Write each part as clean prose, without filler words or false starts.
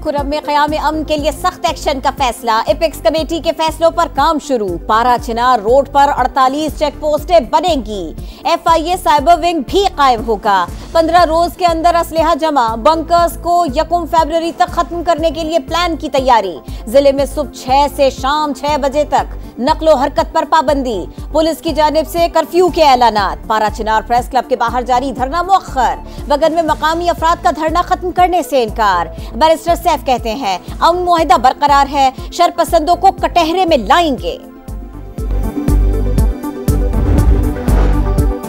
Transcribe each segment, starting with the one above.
खुर्रम में क़याम अमन के लिए सख्त एक्शन का फैसला। एपेक्स कमेटी के फैसलों पर काम शुरू। पारा चिनार रोड पर 48 चेक पोस्टें बनेंगी। FIA साइबर विंग भी कायम होगा। 15 रोज के अंदर असलहा जमा। बंकर्स को 1 फरवरी तक खत्म करने के लिए प्लान की तैयारी। जिले में सुबह 6 से शाम 6 बजे तक नकलो हरकत पर पाबंदी। पुलिस की जानिब से कर्फ्यू के ऐलानात। पारा चिनार प्रेस क्लब के बाहर जारी धरना मुअख्खर। बगल में मकामी अफराद का धरना खत्म करने से इनकार। बैरिस्टर सैफ कहते हैं अमन मुआहिदा बरकरार है, शरपसंदों को कटहरे में लाएंगे।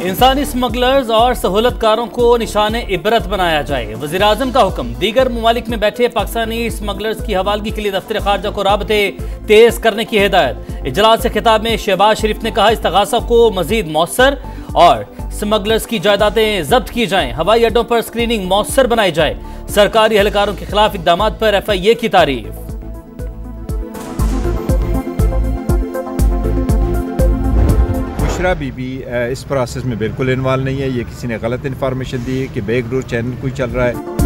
इंसानी स्मगलर्स और सहूलतकारों को निशाने इबरत बनाया जाए। वज़ीर आज़म का हुक्म। दीगर ममालिक में बैठे पाकिस्तानी स्मगलर्स की हवालगी के लिए दफ्तर खारजा को राबते तेज करने की हिदायत। इजलास से खिताब में शहबाज शरीफ ने कहा इस्तगासा को मजीद मौसर और स्मगलर्स की जायदादें जब्त की जाएं। हवाई अड्डों पर स्क्रीनिंग मौसर बनाई जाए। सरकारी एहलकारों के खिलाफ इकदाम पर FIA की तारीफ। बुशरा बीबी इस प्रोसेस में बिल्कुल इन्वॉल्व नहीं है। ये किसी ने गलत इन्फॉर्मेशन दी कि बैकडोर चैनल कोई चल रहा है।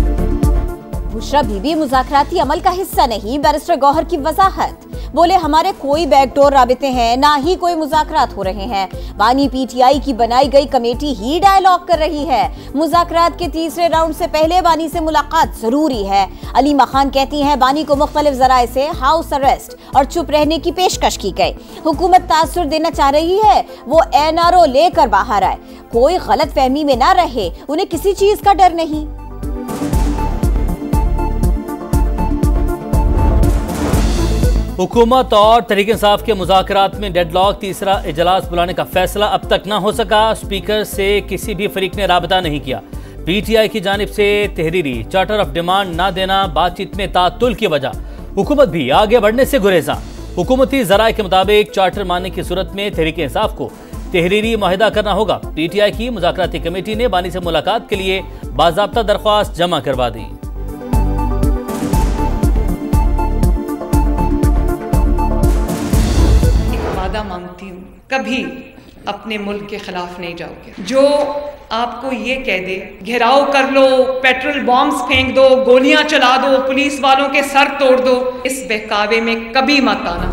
बुशरा बीबी मुज़ाकराती अमल का हिस्सा नहीं। बैरिस्टर गौहर की वजाहत। बोले हमारे कोई बैकडोर राबिते हैं, ना ही कोई मुज़ाकरात हो रहे हैं। बानी PTI की बनाई गई कमेटी ही डायलॉग कर रही है। मुज़ाकरात के तीसरे राउंड से पहले बानी से मुलाकात जरूरी है। अलीमा खान कहती हैं बानी को मुख्तलिफ जराए से हाउस अरेस्ट और चुप रहने की पेशकश की गई। हुकूमत तासुर देना चाह रही है, वो NRO लेकर बाहर आए। कोई गलत फहमी में ना रहे, उन्हें किसी चीज का डर नहीं। हुकूमत और तहरीक इंसाफ के मुज़ाकरात में डेडलॉक। तीसरा इजलास बुलाने का फैसला अब तक न हो सका। स्पीकर से किसी भी फरीक ने राबता नहीं किया। PTI की जानिब से तहरीरी चार्टर ऑफ डिमांड न देना बातचीत में तातुल की वजह। हुकूमत भी आगे बढ़ने से गुरेजा। हुकूमती जराए के मुताबिक चार्टर मानने की सूरत में तहरीक इंसाफ को तहरीरी मुआहिदा करना होगा। PTI की मुज़ाकराती कमेटी ने बानी से मुलाकात के लिए बाज़ाब्ता दरख्वास्त जमा करवा दी। मांगती हूँ कभी अपने मुल्क के खिलाफ नहीं जाओगे। जो आपको ये कह दे घेराव कर लो, पेट्रोल बॉम्ब्स फेंक दो, गोलियां चला दो, पुलिस वालों के सर तोड़ दो, इस बहकावे में कभी मत आना।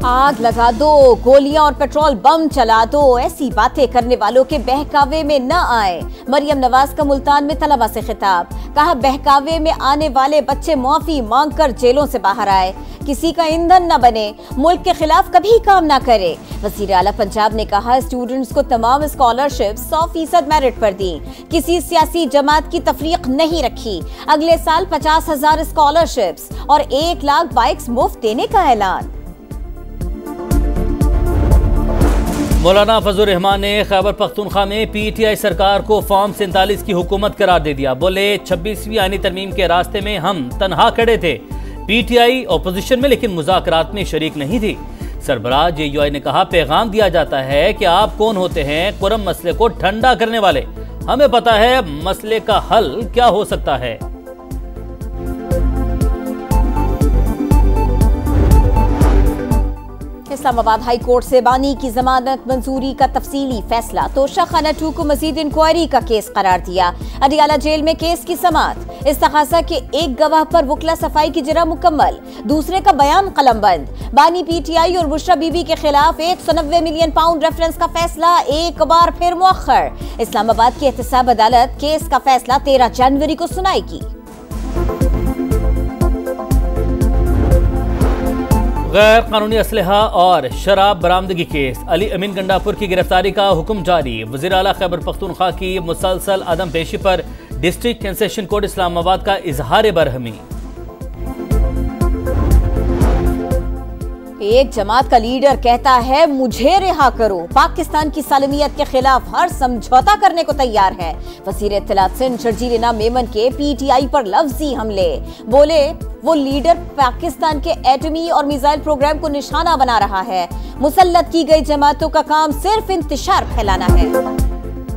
आग लगा दो, गोलियां और पेट्रोल बम चला दो, ऐसी बातें करने वालों के बहकावे में न आए। मरियम नवाज का मुल्तान में तलबा से खिताब। कहा बहकावे में आने वाले बच्चे माफी मांगकर जेलों से बाहर आए। किसी का ईंधन न बने, मुल्क के खिलाफ कभी काम न करे। वज़ीर आला पंजाब ने कहा स्टूडेंट्स को तमाम स्कॉलरशिप 100% मेरिट पर दी। किसी सियासी जमात की तफरीक नहीं रखी। अगले साल 50,000 स्कॉलरशिप्स और 1 लाख बाइक्स मुफ्त देने का ऐलान। मौलाना फजलुर रहमान ने खैबर पख्तूनख्वा में PTI सरकार को फॉर्म 47 की हुकूमत करार दे दिया। बोले 26वीं आईनी तरमीम के रास्ते में हम तनहा खड़े थे। PTI अपोजिशन में लेकिन मुज़ाकरात में शरीक नहीं थी। सरबराह JUI ने कहा पैगाम दिया जाता है कि आप कौन होते हैं कुरम मसले को ठंडा करने वाले। हमें पता है मसले का हल क्या हो सकता है। इस्लामाबाद हाई कोर्ट से बानी की जमानत मंजूरी का तफसीली फैसला। तोशा खाना 2 को मजीद इंक्वायरी का केस करार दिया। अडियाला जेल में केस की समाअत। इस्तगासा के एक गवाह पर वकला सफाई की जरा मुकम्मल, दूसरे का बयान कलमबंद। बानी PTI और बुशरा बीबी के खिलाफ 190 मिलियन पाउंड रेफरेंस का फैसला एक बार फिर मुअख्खर। इस्लामाबाद की एहतसाब अदालत केस का फैसला 13 जनवरी को सुनाएगी। गैर कानूनी असलहा और शराब बरामदगी केस। अली अमीन गंडापुर की गिरफ्तारी का हुक्म जारी। वज़ीर आला खैबर पख्तूनख्वा की मुसलसल अदम पेशी पर डिस्ट्रिक्ट कंसेशन कोर्ट इस्लामाबाद का इजहार बरहमी। एक जमात का लीडर कहता है मुझे रिहा करो, पाकिस्तान की सालमियत के खिलाफ हर समझौता करने को तैयार है। वज़ीर इत्तलात सिंध शर्जील मेमन के PTI पर लफ्जी हमले। बोले वो लीडर पाकिस्तान के एटमी और मिसाइल प्रोग्राम को निशाना बना रहा है। मुसल्लत की गई जमातों का काम सिर्फ इंतशार फैलाना है।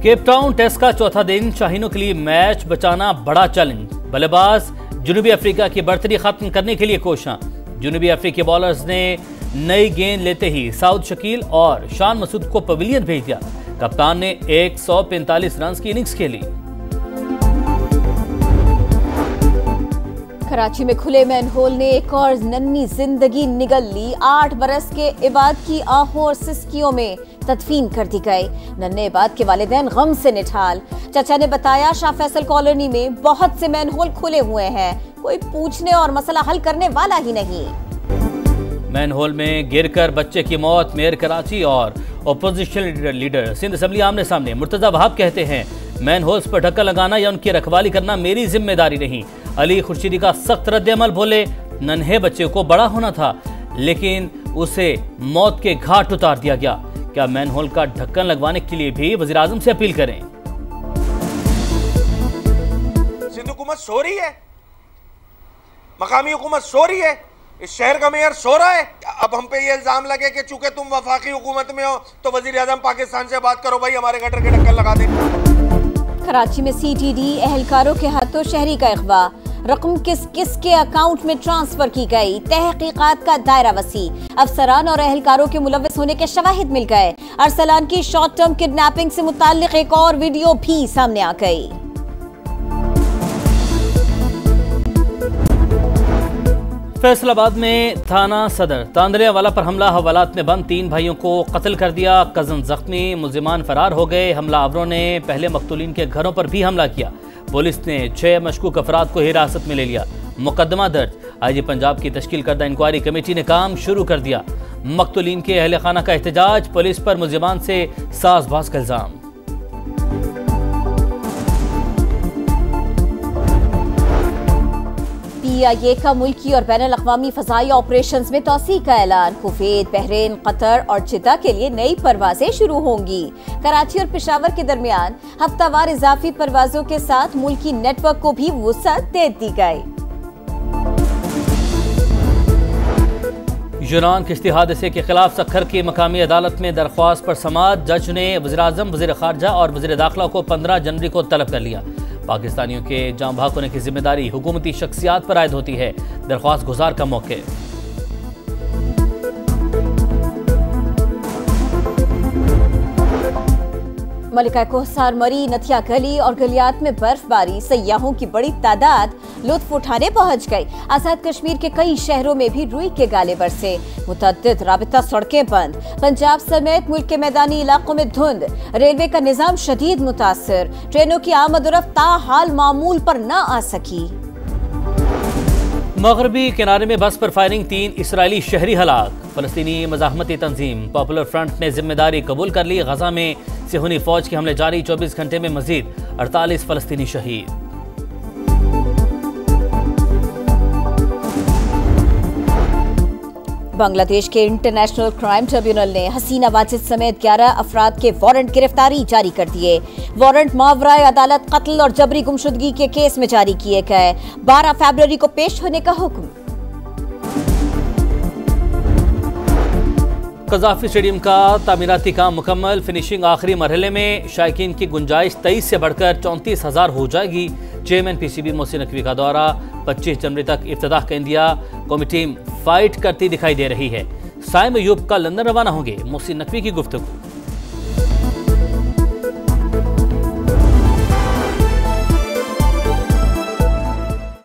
केप टाउन टेस्ट का चौथा दिन शाहीनों के लिए मैच बचाना बड़ा चैलेंज। बल्लेबाज जनूबी अफ्रीका की बर्तरी खत्म करने के लिए कोशिश। जनूबी अफ्रीकी बॉलर्स ने नई गेंद लेते ही साउद शकील और शान मसूद को पवेलियन भेज दिया। कप्तान ने 145 रन की इनिंग्स खेली। कराची में खुले मैनहोल ने एक और नन्ही जिंदगी निगल ली। 8 बरस के इबाद की आहों और सिसकियों में तदफीन कर दी गई। नन्हे इबाद के वालिदैन गम से निठाल। चाचा ने बताया, शाह फैसल कॉलोनी में बहुत से मैनहोल खुले हुए हैं, कोई पूछने और मसला हल करने वाला ही नहीं। मैनहोल में गिरकर बच्चे की मौत। मेयर कराची और ओपोजिशन लीडर सिंध असेंबली आमने सामने। मुर्तजा वहाब कहते हैं, मैनहोल्स पर ढक्कन लगाना या उनकी रखवाली करना मेरी जिम्मेदारी नहीं। अली खुर्शीदी का सख्त रद्द-ए-अमल। बोले, नन्हे बच्चे को बड़ा होना था लेकिन उसे मौत के घाट उतार दिया गया। क्या मैनहोल का ढक्कन लगवाने के लिए भी वज़ीर आज़म से अपील करें? सिंध हुकूमत सो रही है, मकामी हुकूमत सो रही है, इस शहर का मेयर सो रहा है। अब हम पे ये इल्जाम लगे कि चूंकि तुम वफाकी हुकूमत में हो तो वज़ीर आज़म पाकिस्तान से बात करो, भाई हमारे गटर के ढक्कन लगा दें। कराची में CTD एहलकारों के हाथों शहरी का अगवा। रकम किस किस के अकाउंट में ट्रांसफर की गई, तहकीकात का दायरा वसी। अफसरान और एहलकारों के मुलव्वस होने के शवाहिद मिल गए। अरसलान की शॉर्ट टर्म किडनैपिंग से मुताल्लिक एक और वीडियो भी सामने आ गई। फैसलाबाद में थाना सदर तांदलियावाला पर हमला हवालात में बंद। 3 भाइयों को कत्ल कर दिया, कजन जख्मी, मुलजिमान फरार हो गए। हमलावरों ने पहले मकतूलीन के घरों पर भी हमला किया। पुलिस ने 6 मशकूक अफराद को हिरासत में ले लिया। मुकदमा दर्ज। IG पंजाब की तश्कील करदा इंक्वायरी कमेटी ने काम शुरू कर दिया। मकतूलीन के अहले खाना का एहतजाज, पुलिस पर मुलजिमान से साजबाज का इल्जाम। PIA का मुल्की और बैनुल अक़वामी फ़ज़ाई ऑपरेशंस में तौसी का ऐलान। कुवैत, बहरीन, कतर और जिद्दा के लिए नई परवाजें शुरू होंगी। कराची और पेशावर के दरमियान हफ्तावार इजाफी परवाजों के साथ मुल्की नेटवर्क को भी वुसअत दे दी गई। यूनान किश्ती हादसे के खिलाफ सखर की मकामी अदालत में दरख्वास्त पर समाअत। जज ने वज़ीर आज़म, वज़ीर ख़ारजा और वज़ीर दाखिला को 15 जनवरी को तलब कर लिया। पाकिस्तानियों के जाँ भाग होने की जिम्मेदारी हुकूमती शख्सियात पर आयद होती है। दरख्वास्त गुजार का मौके। मलिका कोहसार मरी, नथिया गली और गलियात में बर्फबारी। सयाहों की बड़ी तादाद लुत्फ उठाने पहुंच गई। आजाद कश्मीर के कई शहरों में भी रुई के गाले बरसे। मुतअद्दिद राबिता सड़कें बंद। पंजाब समेत मुल्क के मैदानी इलाकों में धुंध। रेलवे का निजाम शदीद मुतासर। ट्रेनों की आमद-ओ-रफ्त ताहाल मामूल पर न आ सकी। मगरबी किनारे में बस पर फायरिंग, 3 इसराइली शहरी हलाक। फलस्तीनी मज़ाहमती तंजीम पॉपुलर फ्रंट ने जिम्मेदारी कबूल कर ली। गजा में सिहूनी फौज के हमले जारी। 24 घंटे में मजीद 48 फलस्तीनी शहीद। बांग्लादेश के इंटरनेशनल क्राइम ट्रिब्यूनल ने हसीना वाजिद समेत 11 अफराद के वारंट गिरफ्तारी जारी कर दिए। वारंट मावराए अदालत कत्ल और जबरी गुमशुदगी के केस में जारी किए गए। 12 फरवरी को पेश होने का हुक्म। कज़ाफी स्टेडियम का तामीराती काम मुकम्मल। फिनिशिंग आखिरी मरहले में। शायकीन की गुंजाइश 23 से बढ़कर 34,000 हो जाएगी। चेयरमैन PCB मोहसिन नकवी का दौरा। 25 जनवरी तक इफ्तिताह का इंदिया। कौमी टीम फाइट करती दिखाई दे रही है। साइम अयूब का लंदन रवाना होंगे। मोहसिन नकवी की गुफ्तगू।